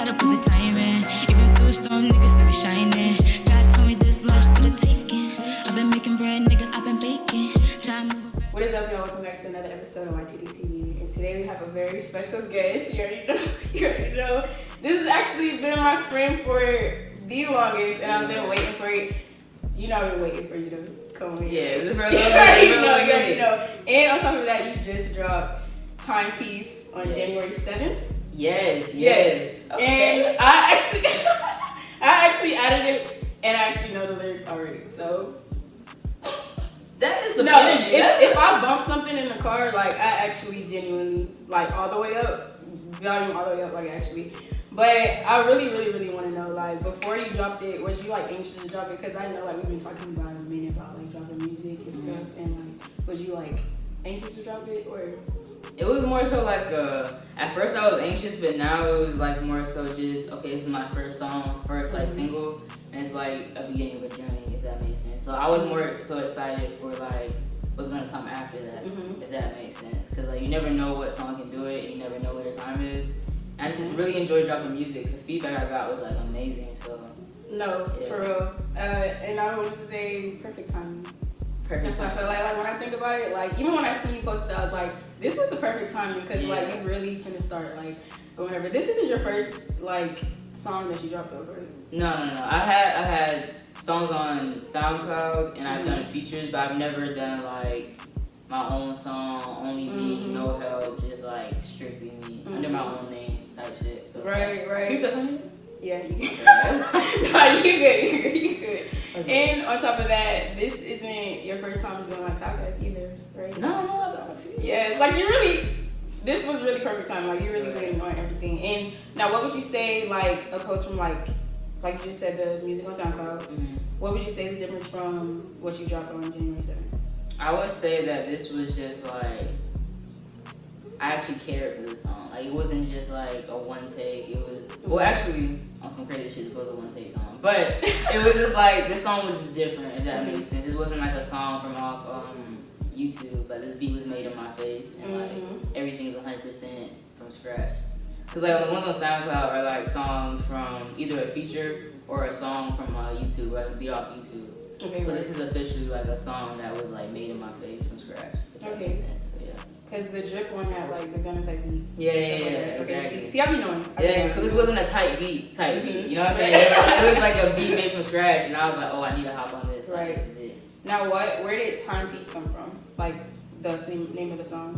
gotta put the time in. Even through a storm, niggas still be shining. God told me this life for the taking. I've been making bread, nigga, I've been baking. What is up, y'all? Welcome back to another episode of YTD And today we have a very special guest. You already know. You already know. This has actually been my friend for the longest, and I've been waiting for it. You know, I've been waiting for you to come in. Yeah, this is you already know. And on top of that, you just dropped Timepiece on January 7th. Yes. Okay. And I actually added it, and I actually know the lyrics already. So that is the energy. If I bump something in the car, like I actually genuinely like all the way up, volume all the way up, like actually. But I really want to know, like, before you dropped it, was you like anxious to drop it? Because I know like we've been talking about a minute about like dropping music and stuff, and like, was you like anxious to drop it, or? It was more so like at first I was anxious, but now it was like more so just okay, this is my first song, first like single, and it's like a beginning of a journey, if that makes sense. So I was more so excited for like what's gonna come after that, if that makes sense. Cause like you never know what song can do it, and you never know what the time is. And I just really enjoyed dropping music. The feedback I got was like amazing. So no, yeah. For real. And I wanted to say perfect timing. Perfect timing. I feel like when I think about it, like even when I seen you post it, I was like, this is the perfect timing because like you really finna start like or whatever. This isn't your first like song that you dropped over. No. I had songs on SoundCloud and I've done features, but I've never done like my own song, only me, no help, just like strictly me under my own name type shit. So right. Keep that on. Yeah, you good. No, you good. Okay. And on top of that, this isn't your first time doing like podcasts either, right? No, I've done a few. Yeah, it's like this was really perfect time. Like you really went on everything. And now, what would you say like a post from like you just said the music on SoundCloud? What would you say is the difference from what you dropped on January 7th? I would say that this was just like I actually cared for this song. Like it wasn't just like a one take. It was actually on some crazy shit. This was a one take song, but it was just like this song was just different. If that makes sense. This wasn't like a song from off YouTube. Like this beat was made in my face, and like everything's 100% from scratch. Cause like the ones on SoundCloud are like songs from either a feature or a song from YouTube, like a beat off YouTube. Okay, so this is officially like a song that was like made in my face from scratch. If that makes sense. So yeah. Cause the drip one had like the gunner type beat. Yeah, Okay, exactly. see, I be knowing. So this wasn't a tight beat. You know what I'm saying? It was like a beat made from scratch, and I was like, oh, I need to hop on this. Right. Like, this is it. Now, where did Timepiece come from? Like the same name of the song.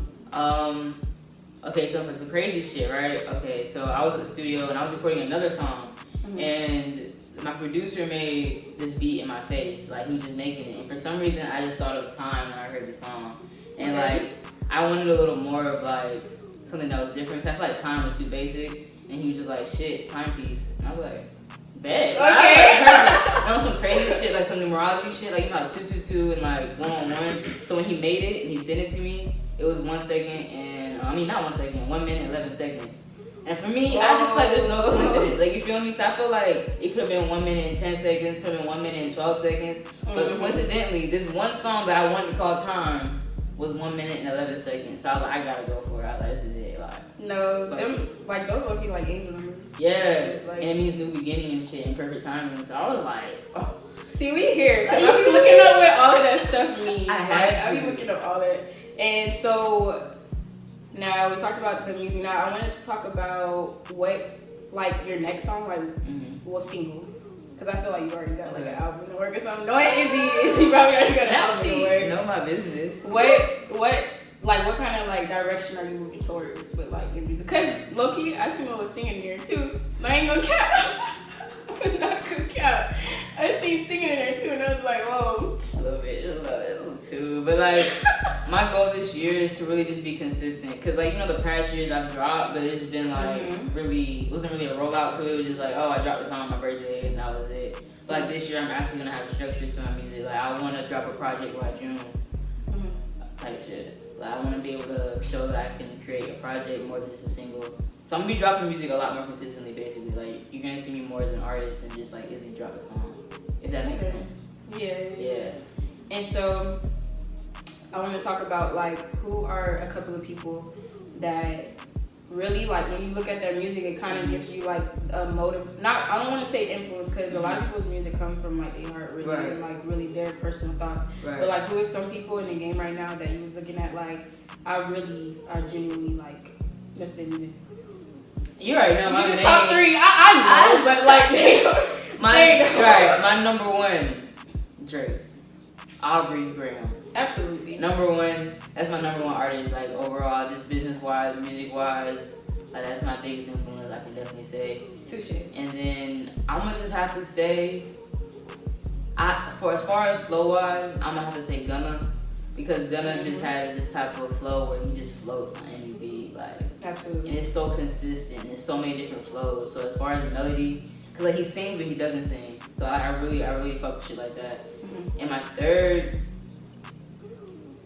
Okay, so for some crazy shit, right? Okay, so I was at the studio and I was recording another song, and my producer made this beat in my face, like he was just making it. And for some reason, I just thought of time when I heard the song, and like I wanted a little more of like something that was different. Cause I feel like time was too basic, and he was just like, shit, timepiece, and I was like, bet. Okay. And on some crazy shit, like some numerology shit, like you know, like 222 and like 111. So when he made it and he sent it to me, it was 1 second and not 1 second, 1 minute 11 seconds. And for me, I just feel like there's no coincidence. Like you feel me? So I feel like it could have been 1 minute and 10 seconds, could have been 1 minute and 12 seconds. But coincidentally, this one song that I wanted to call Time was 1 minute and 11 seconds. So I was like, I gotta go for it. I was like, this is it. Like, no, them like those low key like angel numbers. Yeah, like, and it means new beginning and shit and perfect timing. So I was like, oh. See, we here. Cause I be looking up what all of that stuff means. I be looking up all that. And so now we talked about the music. Now I wanted to talk about what like your next song like was single. Cause I feel like you already got like an album in the work or something. Knowing Izzy probably already got an album in the work. Know my business. What kind of like direction are you moving towards with like your music? Cause low-key, I seen was singing there too. I ain't gonna cap. I'm not gonna cap. I seen singing in there too, and I was like, whoa. A little bit too. But like, my goal this year is to really just be consistent. Cause like, you know, the past years I've dropped, but it's been like it wasn't really a rollout. So it was just like, oh, I dropped a song on my birthday, and that was it. But like this year, I'm actually gonna have structure to my music. Like I want to drop a project by June, type shit. Like I want to be able to show that I can create a project more than just a single. So I'm gonna be dropping music a lot more consistently, basically. Like you're gonna see me more as an artist and just like Izzy drop a song, if that makes sense. Yeah. And so I want to talk about like who are a couple of people that really like when you look at their music, it kind of gives you like a motive. Not, I don't want to say influence because a lot of people's music come from like their heart, really, and like really their personal thoughts. But like, who is some people in the game right now that you was looking at like, I genuinely like miss their music? You already know my main top 3. I know, but like my number 1, Drake. Aubrey Graham. Absolutely. Number 1. That's my number 1 artist. Like overall, just business wise, music wise. Like that's my biggest influence. I can definitely say. Touché. And then I'm gonna just have to say, for as far as flow wise, I'm gonna have to say Gunna, because Gunna just has this type of flow where he just floats on any beat, like. Absolutely. And it's so consistent. There's so many different flows. So as far as melody, cause like he sings but he doesn't sing. So I really fuck with shit like that. Mm-hmm. And my 3rd,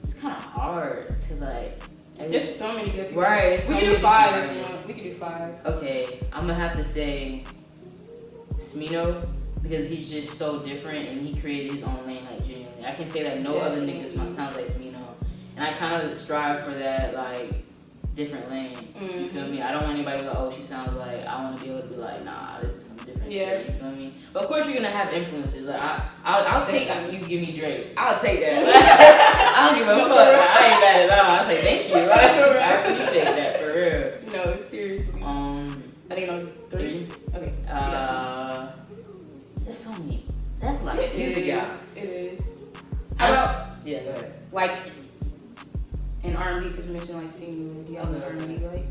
it's kind of hard, cause like there's so many good people. Right. We can do 5 if you want. We can do 5. Okay, I'm gonna have to say Smino, because he's just so different and he created his own lane, like genuinely. I can say that no other niggas sounds like Smino, and I kind of strive for that like different lane. Mm-hmm. You feel me? I don't want anybody to be like, oh, she sounds like. I want to be able to be like, nah, this is some different shit. You feel me? But of course, you're gonna have influences. Like I'll take you give me Drake. I'll take that. I don't give a fuck. I ain't mad at all. I'll say thank you. I appreciate that for real. No, seriously. I think it was 3. Okay. There's so many. That's like it is. How about? Yeah, go ahead. Like. And R&B, because you mentioned like singing, do you have an R&B like?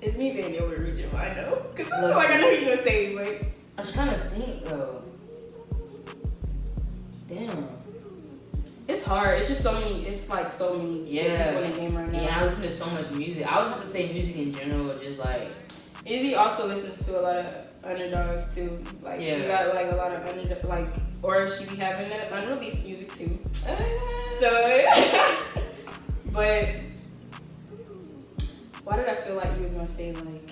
It's me being able to reach it, I know. Cause like I know you're gonna say it, but I'm trying to think though. Damn. It's hard. It's just so many. It's like so many people in the game right now. Yeah, I listen to so much music. I would have to say music in general, just like. Izzy also listens to a lot of underdogs too. Like she got like a lot of or she be having unreleased music too. So, but why did I feel like you was gonna say like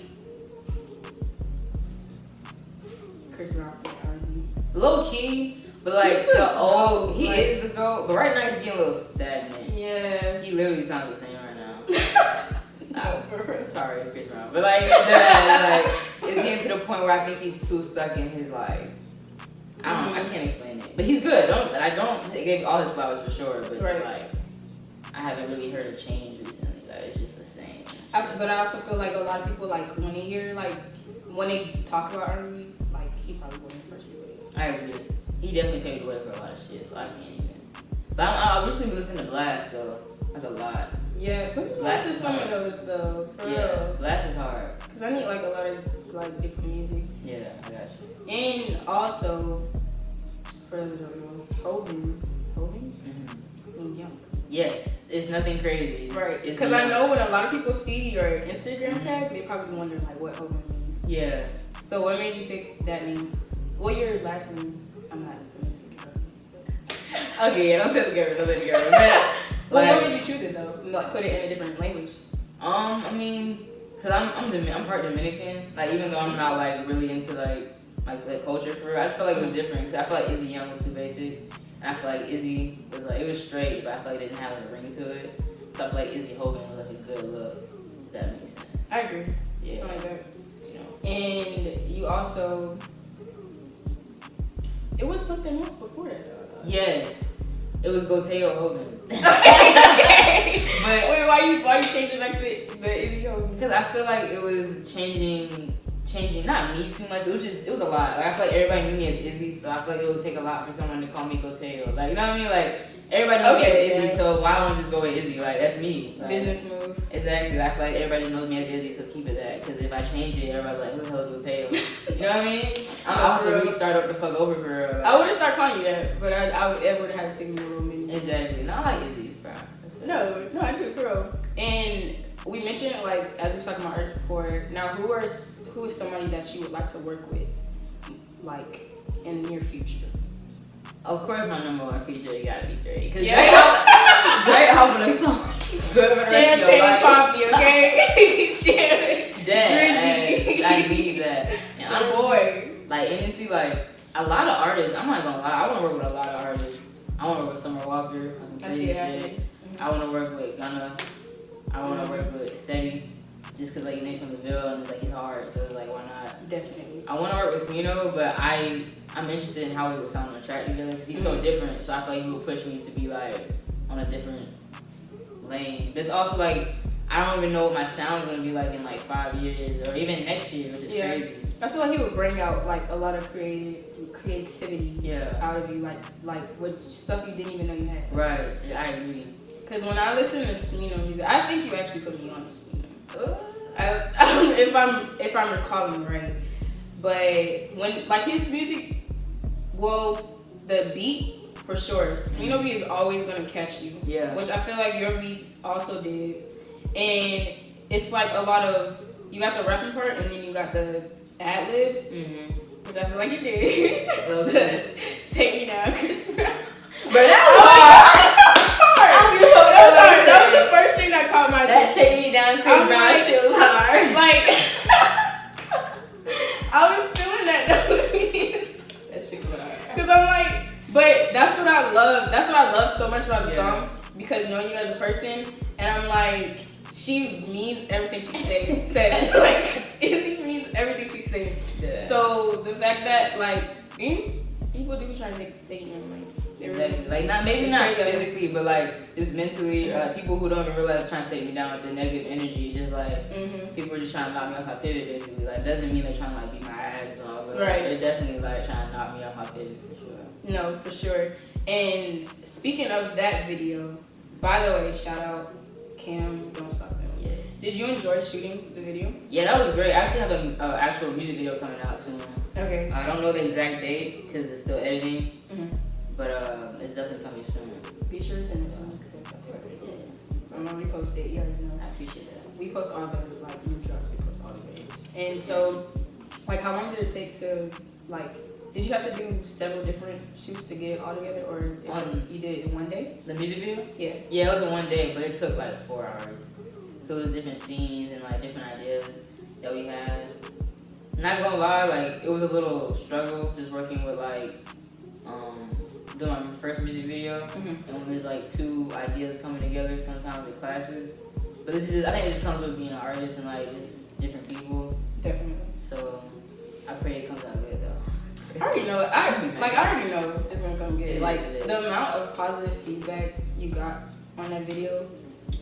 Chris Rock? Low key, but like he is the GOAT. But right now he's getting a little stagnant. Yeah, he literally sounds the same right now. Sorry, Chris Rock, but like it's getting to the point where I think he's too stuck in his like. I can't explain it, but he's good. He gave all his flowers for sure, but it's like I haven't really heard a change recently. Like it's just the same. But I also feel like a lot of people like when they hear like when they talk about R&B, like he probably wasn't the first people. I agree. He definitely paved the way for a lot of shit, so I can't even. But I recently listened to Blast though. That's a lot. Yeah, Blast is some of those though. For real. Blast is hard. Cause I need like a lot of like different music. Yeah, I got you. And also, for those who don't know, Hoven means young. Yes, it's nothing crazy. Right. Because I know when a lot of people see your Instagram tag, they probably wonder like what Hoven means. Yeah. So what made you pick that name? What your last name? I'm not gonna say it. Okay, yeah, don't say it together. But why would you choose it though? Like put it in a different language. I mean, cause I'm part Dominican. Like even though I'm not like really into like culture for real, I just feel like it was different. Cause I feel like IzzyJoven was too basic, and I feel like Izzy was like it was straight, but I feel like it didn't have a ring to it. So I feel like IzzyJoven was like a good look. If that makes sense. I agree. Yeah. I like that. You know. And you also, it was something else before that though. Yes. It was Goteo Hogan. Okay. But wait, why you changing back to the IzzyJoven? Because I feel like it was changing not me too much. It was a lot. Like I feel like everybody knew me as Izzy, so I feel like it would take a lot for someone to call me Goteo. Like you know what I mean? Like everybody knows me as Izzy, so why don't I just go with Izzy? Like that's me. Like, business move. Exactly. I feel like everybody knows me as Izzy, so keep it that. Because if I change it, everybody's like, who the hell is Goteo? You know what I mean? I'm out to really start up the fuck over for real. Like, I would have started calling you that, but I would have had to take me a little minute. Exactly. No, I like Izzy's, bro. No, I do, bro. And we mentioned, like, as we were talking about artists before, now who is somebody that you would like to work with, like, in the near future? Of course, my number one feature gotta be Drake. Cause Yeah. Drake helping us song. Champagne poppy, okay? Champagne. Drizzy. I need that. And I'm boy. Like, honestly, like, a lot of artists, I'm not gonna lie, I wanna work with a lot of artists. I wanna work with Summer Walker on some crazy shit. I want to work with Gunna. I want to work with Seti. Just because, like, Nate's from the Ville and, like, he's hard. So, it's like, why not? Definitely. I want to work with Smino, but I'm interested in how we would sound on the track together. Because he's so different. So, I feel like he would push me to be, like, on a different lane. There's also, like, I don't even know what my sound's going to be like in, like, 5 years. Or even next year, which is crazy. I feel like he would bring out, like, a lot of creativity out of you. Like what stuff you didn't even know you had. Right. Yeah, I agree. Because when I listen to Smino music, I think you actually put me on to Smino. If I'm recalling right, but when like his music, well, the beat for sure, Smino beat is always gonna catch you. Yeah. Which I feel like your beat also did, and it's like a lot of you got the rapping part and then you got the ad libs, which I feel like you did. Okay. Take Me Down, Chris Brown. But that That was the first thing that caught my attention. That Take Me Down, Chris Brown shit was hard. Like, I was feeling that though. That shit was hard. Because I'm like, but that's what I love. That's what I love so much about the song. Because knowing you as a person, and I'm like, she means everything she says. Like, Izzy means everything she says. Yeah. So the fact that like people do be trying to take you in, like. Exactly. Like not physically, but like just mentally. People who don't even realize trying to take me down with their negative energy. Just like people are just trying to knock me off my pivot. Basically, like doesn't mean they're trying to like beat my ass and all, but like, they're definitely like trying to knock me off my pivot for sure. No, for sure. And speaking of that video, by the way, shout out Cam, Don't Stop Him. Yeah. Did you enjoy shooting the video? Yeah, that was great. I actually have an actual music video coming out soon. Okay. I don't know the exact date because it's still editing. But it's definitely coming soon. Be sure to send it to us. I'm gonna repost it. You already know. I appreciate that. We post all the like new drops. We post all the videos. And so, like, how long did it take to like? Did you have to do several different shoots to get it all together, or you did it in one day? The music video? Yeah. Yeah, it was in one day, but it took like 4 hours. So it was different scenes and like different ideas that we had. Not gonna lie, like it was a little struggle just working with like doing my first music video, and when there's like 2 ideas coming together, sometimes it clashes. But this is just, I think it just comes with being an artist and like just different people. Definitely. So I pray it comes out good though. I already know it. I already know it's gonna come good. Yeah, like the amount of positive feedback you got on that video,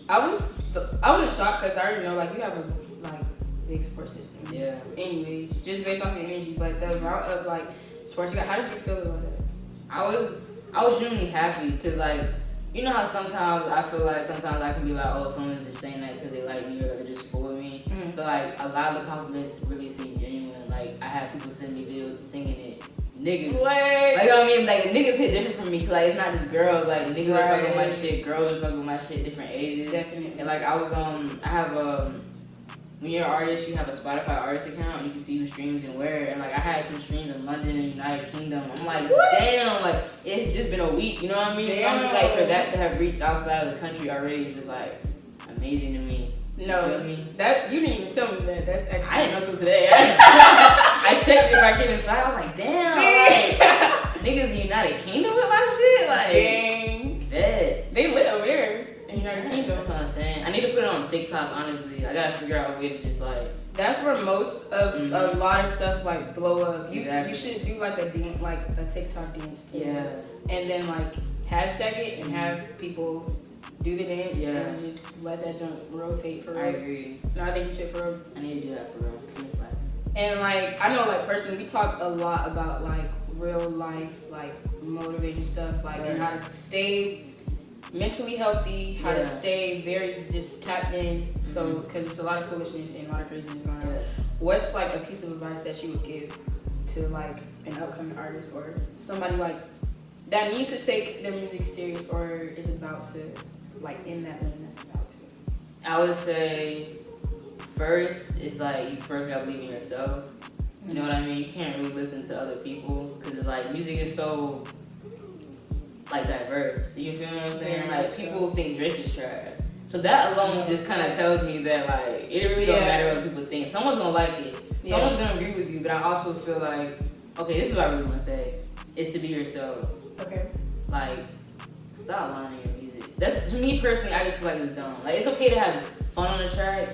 I was in shock because I already know like you have a like big support system. Yeah. Anyways, just based off your energy, but the amount of like support you got, how did you feel about that? I was genuinely happy because like you know how sometimes I feel like sometimes I can be like, oh, someone's just saying that because they like me or they're just cool with me. But like a lot of the compliments really seem genuine. Like I have people send me videos singing it. Niggas. What? Like, you know what I mean? Like, niggas hit different from me. Cause, like, it's not just girls. Like, niggas are fucking with my shit. Girls are fucking with my shit. Different ages. Definitely. And, like, I have, when you're an artist, you have a Spotify artist account. And you can see who streams and where. And, like, I had some streams in London and United Kingdom. I'm like, damn. Like, it's just been a week. You know what I mean? Damn. So I'm just like, for that to have reached outside of the country already is just, like, amazing to me. No, you feel me? That you didn't even tell me that. That's actually. I didn't know till today. I checked it if I came inside. I was like, damn. Like, niggas in United Kingdom with my shit. Like, dang. Bet. They lit over there in United Kingdom. That's what I'm saying. I need to put it on TikTok. Honestly, I gotta figure out a way to just like. That's where most of a lot of stuff like blow up. You Exactly. you should do like a TikTok dance. Yeah. And then like hashtag it and have people do the dance and just let that junk rotate for real. I agree. No, I think you should for real. I need to do that for real. It's like. And like I know like personally we talk a lot about like real life like motivating stuff like and how to stay mentally healthy, how to stay very just tapped in. So because it's a lot of foolishness and a lot of craziness going on. What's like a piece of advice that you would give to like an upcoming artist or somebody like that needs to take their music serious or is about to like in that lane that's about to? I would say first is like you first gotta believe in yourself. You know what I mean? You can't really listen to other people because it's like music is so like diverse. You feel what I'm saying? Like people think Drake is trash. So that alone just kind of tells me that like it really don't matter what people think. Someone's gonna like it. Someone's gonna agree with you. But I also feel like okay, this is what I really want to say: is to be yourself. Okay. Like stop lying in your music. that's, to me personally, I just feel like it's dumb. Like, it's okay to have fun on the track,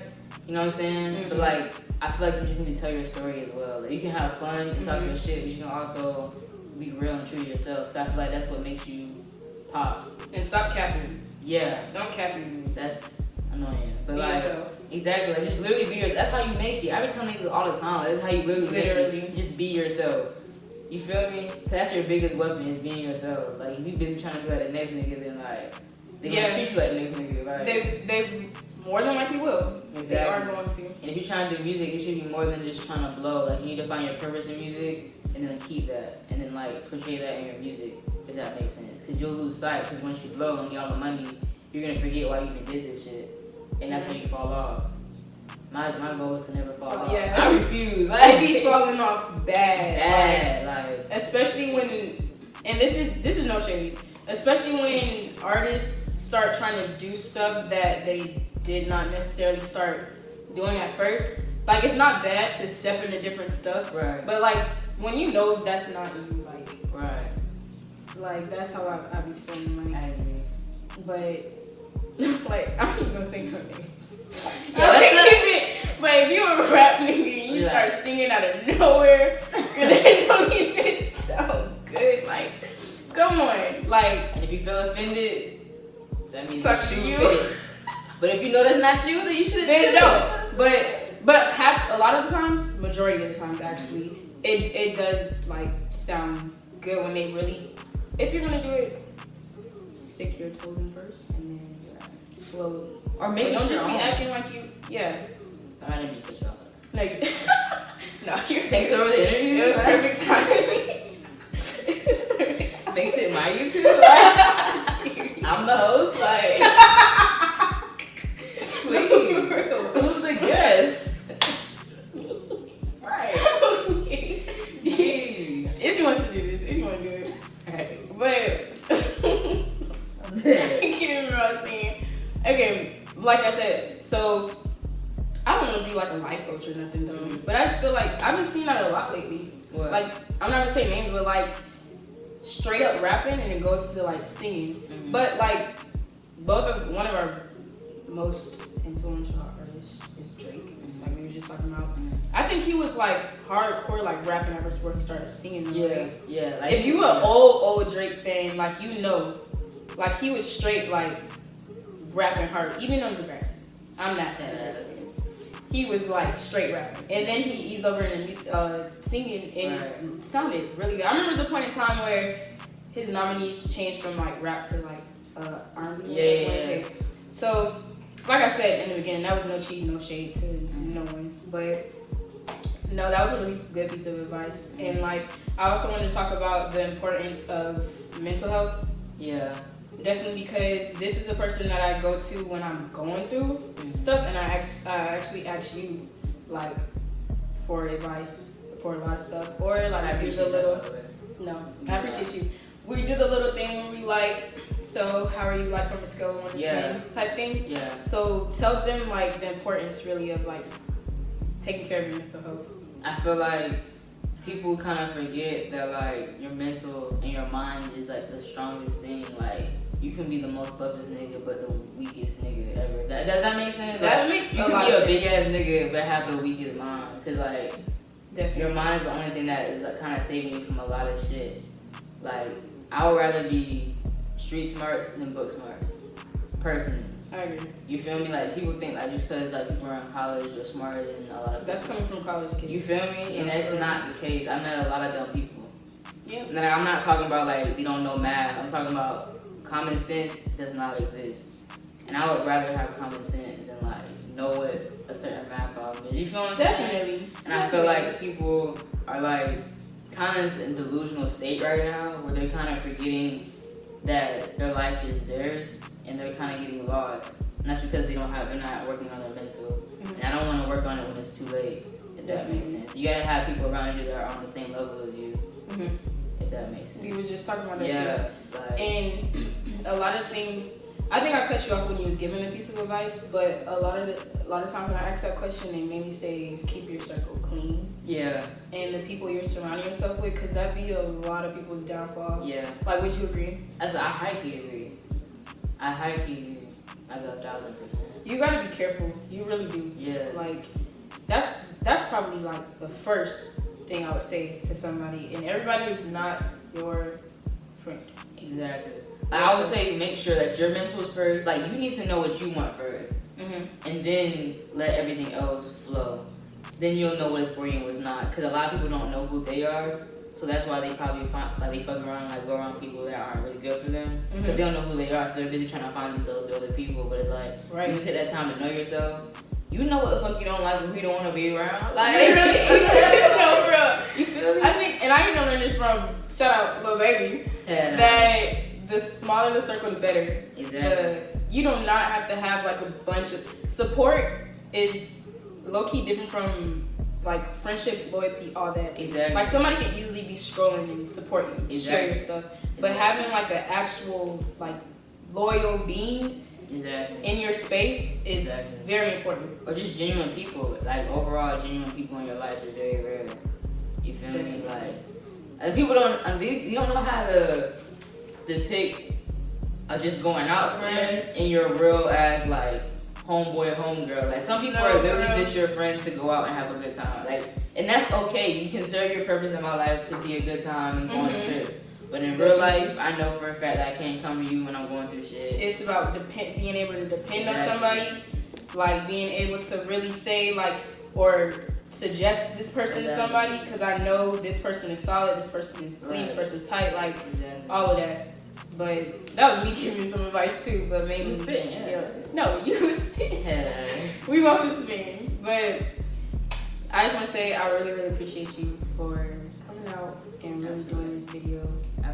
you know what I'm saying? Mm-hmm. But like, I feel like you just need to tell your story as well. Like, you can have fun, you can talk your shit, but you can also be real and true to yourself. Cause I feel like that's what makes you pop. And stop capping. Yeah. Don't cap you. That's annoying. But be like, yourself. Exactly. Like, just literally be yourself. That's how you make it. I be telling niggas all the time. That's how you really make it. Just be yourself. You feel me? Cause that's your biggest weapon is being yourself. Like, if you busy trying to be like the next nigga, then like, they gonna treat you like the next nigga. Like, they more than likely will. Exactly. They are going to. And if you're trying to do music, it should be more than just trying to blow. Like, you need to find your purpose in music and then keep that. And then like, portray that in your music, if that makes sense. Cause you'll lose sight, cause once you blow and get all the money, you're gonna forget why you even did this shit. And that's when you fall off. My goal is to never fall off. Yeah. I refuse. I be falling off bad. Like, especially when, and this is no shade, especially when artists start trying to do stuff that they did not necessarily start doing at first. Like, it's not bad to step into different stuff, right? But like, when you know that's not you, like, right? Like, that's how I be feeling. Like, I agree. But like, I'm not even gonna say no names. But if you a rap nigga and you start singing out of nowhere, and then don't even sound good, like, come on, like. And if you feel offended, that means talk the to shoe you. fits. But if you know that's not you, then you should. Then don't. But a lot of the times, majority of the times actually, it does like sound good when they really. If you're gonna do it, stick your toes in first and then slowly. Or maybe don't just be acting like you. Yeah. I didn't mean to cut you off. Like, no, you're thanks over the interview. It was perfect timing. Thanks it my YouTube. I'm the host. Like, please. Who's the guest? Right. Okay. If he wants to do this, if you want to do it. Right. But I can't remember what I was saying. Okay, like I said, so I don't want to be like a life coach or nothing though, but I just feel like I've been seeing that a lot lately. What? Like, I'm not gonna say names, but like straight up rapping and it goes to like singing. But like one of our most influential artists is Drake. Like we were just talking about. I think he was like hardcore like rapping ever before he started singing. Yeah. Like, if you an old Drake fan, like you know, like he was straight like rapping hard, even on the grass. I'm not that. He was like straight rapping, and then he eased over into singing, and it sounded really good. I remember there was a point in time where his nominees changed from like rap to like R&B. Yeah. So, like I said in the beginning, that was no cheat, no shade to no one, but no, that was a really good piece of advice. And like, I also wanted to talk about the importance of mental health. Yeah. Definitely, because this is a person that I go to when I'm going through stuff, and I actually ask you like for advice for a lot of stuff, or like I do the little. No, I appreciate you. We do the little thing where we like, so how are you like from a scale of 1 to 10 type thing. Yeah. So tell them like the importance really of like taking care of your mental health. I feel like people kind of forget that like your mental and your mind is like the strongest thing. Like, you can be the most buffest nigga, but the weakest nigga ever. Does that make sense? That like, makes you a lot can be of a big sense. ass nigga, but have the weakest mind. Cause like, Definitely. your mind is the only thing that is like kind of saving you from a lot of shit. Like, I would rather be street smarts than book smarts, personally. I agree. You feel me? Like, people think like just cause like people are in college or smarter than a lot of people. That's coming from college kids. You feel me? And that's not the case. I met a lot of dumb people. Yeah. Like, I'm not talking about like they don't know math. I'm talking about common sense does not exist. And I would rather have common sense than like know what a certain math problem is. You feel what I'm saying? Definitely. And I feel like people are like kind of in a delusional state right now where they're kind of forgetting that their life is theirs and they're kind of getting lost. And that's because they're not working on their mental. And I don't want to work on it when it's too late, if that makes sense. You gotta have people around you that are on the same level as you, if that makes sense. We was just talking about that too. Like, and a lot of things, I think I cut you off when you was giving a piece of advice, but a lot of times when I ask that question, they made me say is keep your circle clean. Yeah. And the people you're surrounding yourself with, because that be a lot of people's downfall. Yeah. Like, would you agree? I highly agree. I hike you like 1,000%. You gotta be careful. You really do. Yeah. Like, that's probably like the first thing I would say to somebody. And everybody is not your friend. Exactly. I would say make sure that your mentals first. Like, you need to know what you want first. Mm-hmm. And then let everything else flow. Then you'll know what is for you and what's not. Because a lot of people don't know who they are. So that's why they probably they fuck around, like go around people that aren't really good for them. Because they don't know who they are, so they're busy trying to find themselves through other people. But it's like, you take that time to know yourself. You know what the fuck you don't like and who you don't want to be around. Like, really? No, bro. You feel me? I think, and I even learned this from, shout out Lil Baby, that the smaller the circle, the better. Exactly. You do not have to have like a bunch of support. Is low key different from like friendship, loyalty, all that. Exactly. Like somebody can easily be scrolling and support you, share your stuff, but having like an actual like loyal being in your space is very important. Or just genuine people, like overall genuine people in your life is very rare. You feel me? Like, and people you don't know how to depict a just going out friend in your real ass like homeboy, homegirl. Like some people are literally just your friend to go out and have a good time. Like, and that's okay. You can serve your purpose in my life to be a good time and go on a trip. But in real life, I know for a fact that I can't come to you when I'm going through shit. It's about being able to depend on somebody, like being able to really say like or suggest this person to somebody because I know this person is solid, this person is clean, this person is tight, like all of that. But that was me giving you some advice too. But maybe you was spitting, No, you was spitting. We both was spitting. But I just want to say I really, really appreciate you for coming out and really doing this video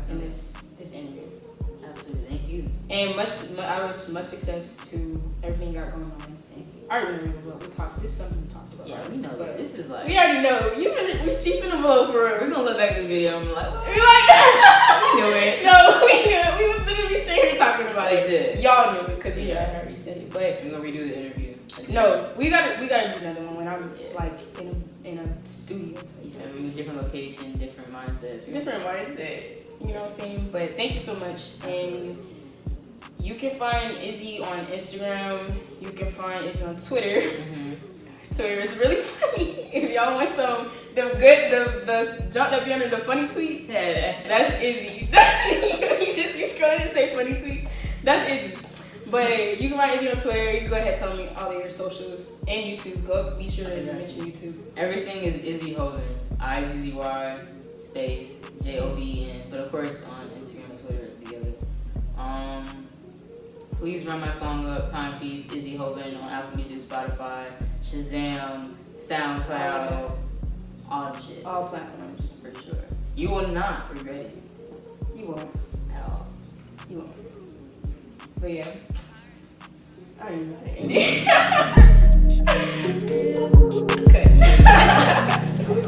and this interview. Absolutely, thank you. And I wish much success to everything you got going on. Thank you. I already know what we talked. This is something we talked about. Yeah, we know. But this is like we already know. She finna blow for real. We're gonna look back at the video and be like, we like we knew it. No, we knew it. We was literally sitting here talking about it. Did. Y'all knew it because I already said it. But we're gonna redo the interview. No, we gotta do another one when I'm like in a studio. Different location, different mindsets. Different mindset. You know what I'm saying? But thank you so much. And you can find Izzy on Instagram. You can find Izzy on Twitter. Twitter is really funny. If y'all want some the junk that be under the funny tweets, that's Izzy. You just be scrolling and say funny tweets. That's Izzy. But you can find Izzy on Twitter. You can go ahead and tell me all of your socials and YouTube. Go be sure to mention YouTube. Everything is IzzyJoven. IzzyY space JOVN. But of course on Instagram and Twitter it's together. Please run my song up, Timepiece, IzzyJoven on Apple Music, Spotify, Shazam, SoundCloud, all the shit. All platforms. For sure. You will not regret it. You won't. At all. You won't. But yeah. I don't even know how to end it.